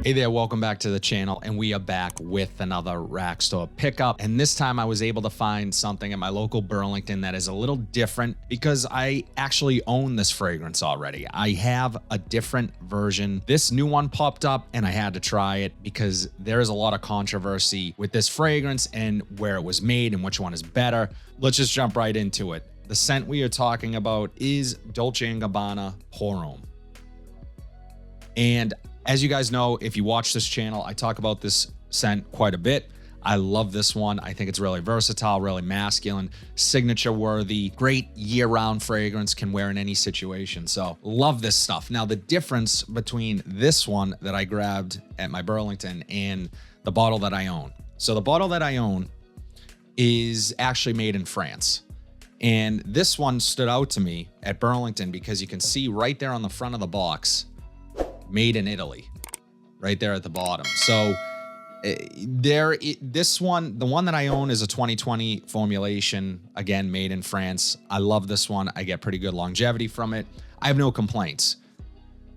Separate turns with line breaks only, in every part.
Hey there, welcome back to the channel, and we are back with another rack store pickup. And this time I was able to find something at my local Burlington that is a little different because I actually own this fragrance already. I have a different version. This new one popped up and I had to try it because there is a lot of controversy with this fragrance and where it was made and which one is better. Let's just jump right into it. The scent we are talking about is Dolce & Gabbana Pour Homme. And as you guys know, if you watch this channel, I talk about this scent quite a bit. I love this one. I think it's really versatile, really masculine, signature worthy, great year-round fragrance, can wear in any situation. So love this stuff. Now, the difference between this one that I grabbed at my Burlington and the bottle that I own. So the bottle that I own is actually made in France. And this one stood out to me at Burlington because you can see right there on the front of the box, made in Italy, right there at the bottom. So this one, the one that I own is a 2020 formulation, again, made in France. I love this one. I get pretty good longevity from it. I have no complaints.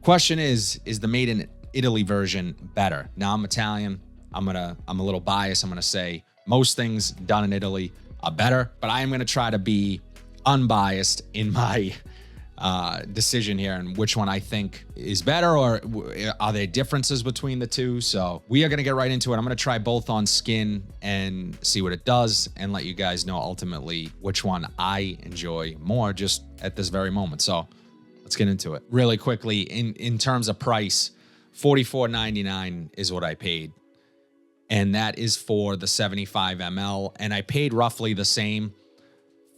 Question is the made in Italy version better? Now, I'm Italian. I'm a little biased. I'm gonna say most things done in Italy are better, but I am gonna try to be unbiased in my decision here and which one I think is better, or are there differences between the two? So we are going to get right into it. I'm going to try both on skin and see what it does and let you guys know ultimately which one I enjoy more just at this very moment. So let's get into it really quickly. In terms of price, $44.99 is what I paid. And that is for the 75 ml. And I paid roughly the same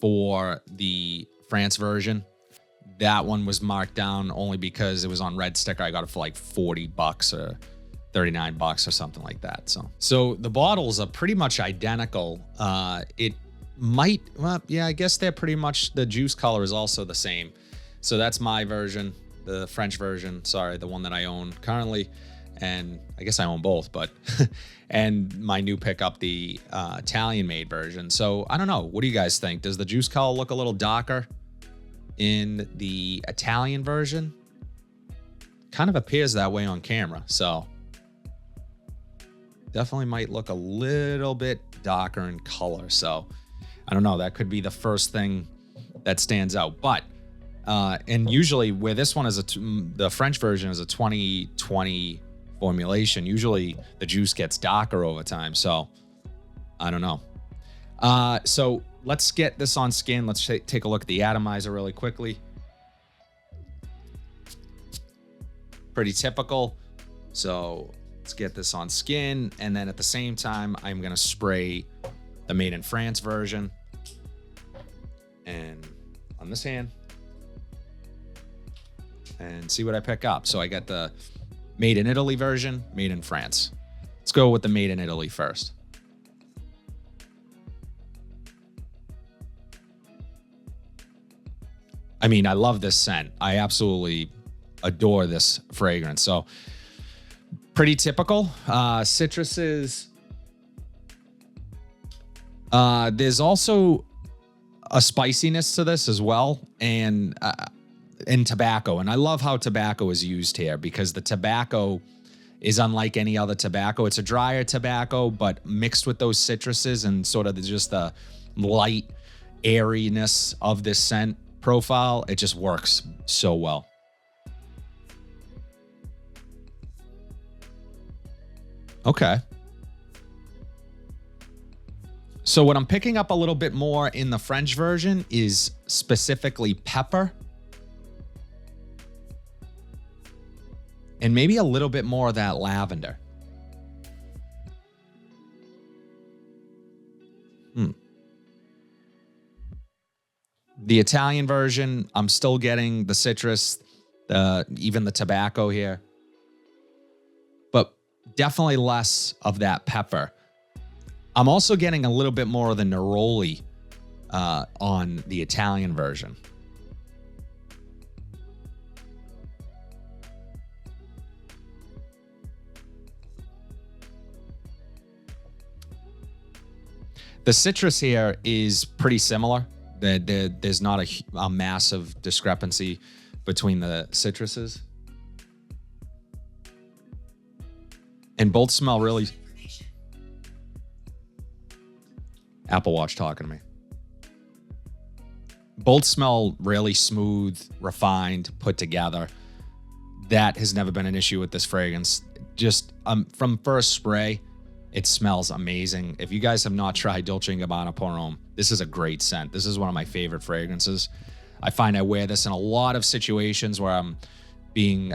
for the France version. That one was marked down only because it was on red sticker. I got it for like 40 bucks or 39 bucks or something like that. So the bottles are pretty much identical. It might, well, yeah, I guess they're pretty much, the juice color is also the same. So that's my version, the French version, sorry, the one that I own currently. And I guess I own both, but, and my new pickup, the Italian made version. So I don't know. What do you guys think? Does the juice color look a little darker in the Italian version? Kind of appears that way on camera, so definitely might look a little bit darker in color. So I don't know, that could be the first thing that stands out. But and usually where this one is the French version is a 2020 formulation, usually the juice gets darker over time. So I don't know. So let's get this on skin. Let's take a look at the atomizer really quickly. Pretty typical. So let's get this on skin. And then at the same time, I'm going to spray the made in France version. And on this hand. And see what I pick up. So I got the made in Italy version, made in France. Let's go with the made in Italy first. I mean, I love this scent. I absolutely adore this fragrance. So pretty typical. Citruses. There's also a spiciness to this as well, and tobacco. And I love how tobacco is used here because the tobacco is unlike any other tobacco. It's a drier tobacco, but mixed with those citruses and sort of just the light airiness of this scent profile, it just works so well. Okay. So what I'm picking up a little bit more in the French version is specifically pepper. And maybe a little bit more of that lavender. The Italian version, I'm still getting the citrus, even the tobacco here. But definitely less of that pepper. I'm also getting a little bit more of the neroli on the Italian version. The citrus here is pretty similar. There's not a massive discrepancy between the citruses. And both smell really... Apple Watch talking to me. Both smell really smooth, refined, put together. That has never been an issue with this fragrance. Just from first spray, it smells amazing. If you guys have not tried Dolce & Gabbana Pour Homme, this is a great scent. This is one of my favorite fragrances. I find I wear this in a lot of situations where I'm being,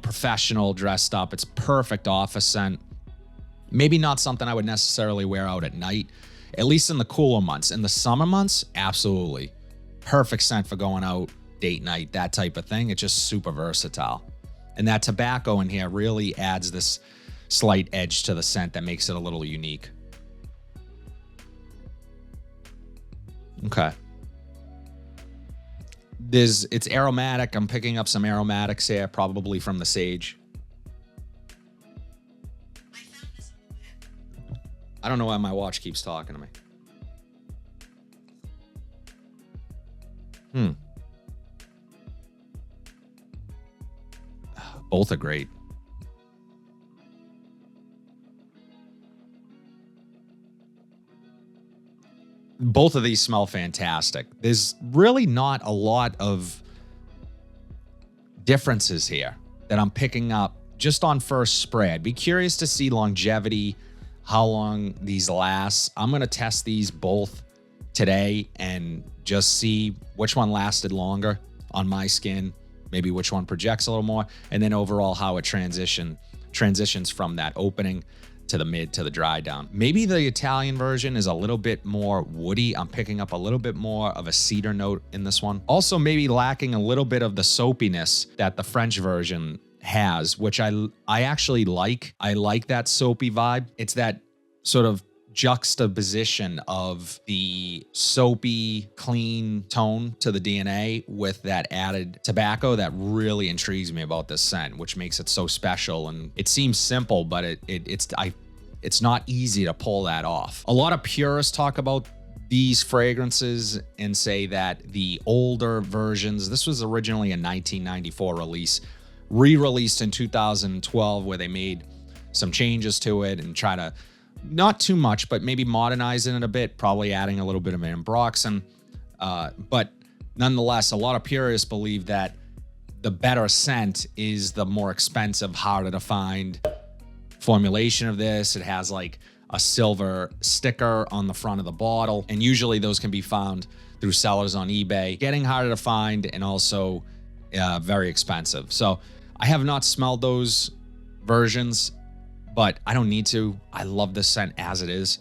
professional, dressed up. It's perfect office scent. Maybe not something I would necessarily wear out at night, at least in the cooler months. In the summer months, absolutely. Perfect scent for going out, date night, that type of thing. It's just super versatile. And that tobacco in here really adds this slight edge to the scent that makes it a little unique. Okay. It's aromatic. I'm picking up some aromatics here, probably from the sage. I don't know why my watch keeps talking to me. Both are great. Both of these smell fantastic. There's really not a lot of differences here that I'm picking up just on first spray. I'd be curious to see longevity, how long these last. I'm going to test these both today and just see which one lasted longer on my skin, maybe which one projects a little more, and then overall how it transitions from that opening to the mid to the dry down. Maybe the Italian version is a little bit more woody. I'm picking up a little bit more of a cedar note in this one. Also maybe lacking a little bit of the soapiness that the French version has, which I actually like. I like that soapy vibe. It's that sort of juxtaposition of the soapy, clean tone to the DNA with that added tobacco that really intrigues me about this scent, which makes it so special. And it seems simple, but it's not easy to pull that off. A lot of purists talk about these fragrances and say that the older versions, this was originally a 1994 release, re-released in 2012, where they made some changes to it and try to, not too much, but maybe modernizing it a bit, probably adding a little bit of ambroxan. But nonetheless, a lot of purists believe that the better scent is the more expensive, harder to find formulation of this. It has like a silver sticker on the front of the bottle, and usually those can be found through sellers on eBay. Getting harder to find and also very expensive. So I have not smelled those versions, but I don't need to. I love this scent as it is.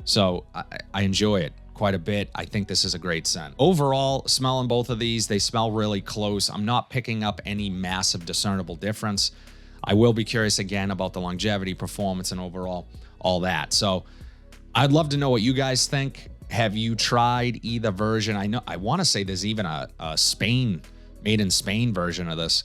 So I enjoy it quite a bit. I think this is a great scent. Overall, smelling both of these, they smell really close. I'm not picking up any massive discernible difference. I will be curious again about the longevity, performance, and overall all that. So I'd love to know what you guys think. Have you tried either version? I want to say there's even a Spain, made in Spain version of this.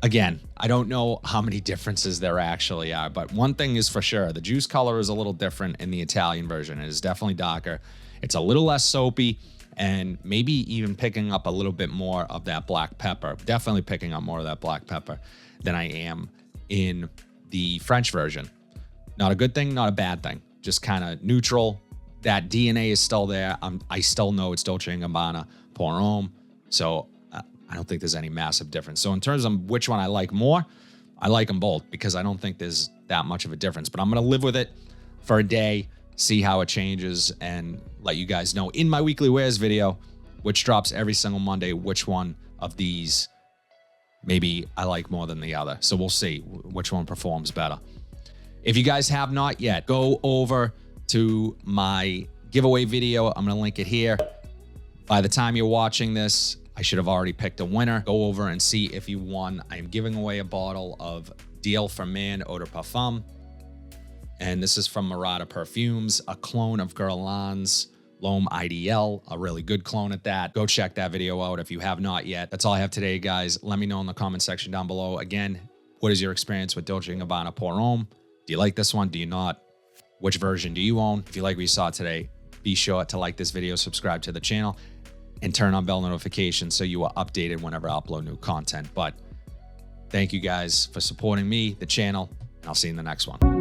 Again, I don't know how many differences there actually are, but one thing is for sure, the juice color is a little different in the Italian version. It is definitely darker. It's a little less soapy, and maybe even picking up a little bit more of that black pepper. Definitely picking up more of that black pepper than I am in the French version. Not a good thing, not a bad thing. Just kind of neutral. That DNA is still there. I still know it's Dolce & Gabbana Pour Homme. So I don't think there's any massive difference. So in terms of which one I like more, I like them both because I don't think there's that much of a difference. But I'm going to live with it for a day, see how it changes, and let you guys know in my weekly wears video, which drops every single Monday, which one of these maybe I like more than the other. So we'll see which one performs better. If you guys have not yet, go over to my giveaway video. I'm going to link it here. By the time you're watching this, I should have already picked a winner. Go over and see if you won. I am giving away a bottle of Deal for Man Eau de Parfum. And this is from Murata Perfumes, a clone of Guerlain's L'Homme IDL, a really good clone at that. Go check that video out if you have not yet. That's all I have today, guys. Let me know in the comment section down below. Again, what is your experience with Dolce & Gabbana Pour Homme? Do you like this one? Do you not? Which version do you own? If you like what you saw today, be sure to like this video, subscribe to the channel, and turn on bell notifications so you are updated whenever I upload new content. But thank you guys for supporting me, the channel, I'll see you in the next one.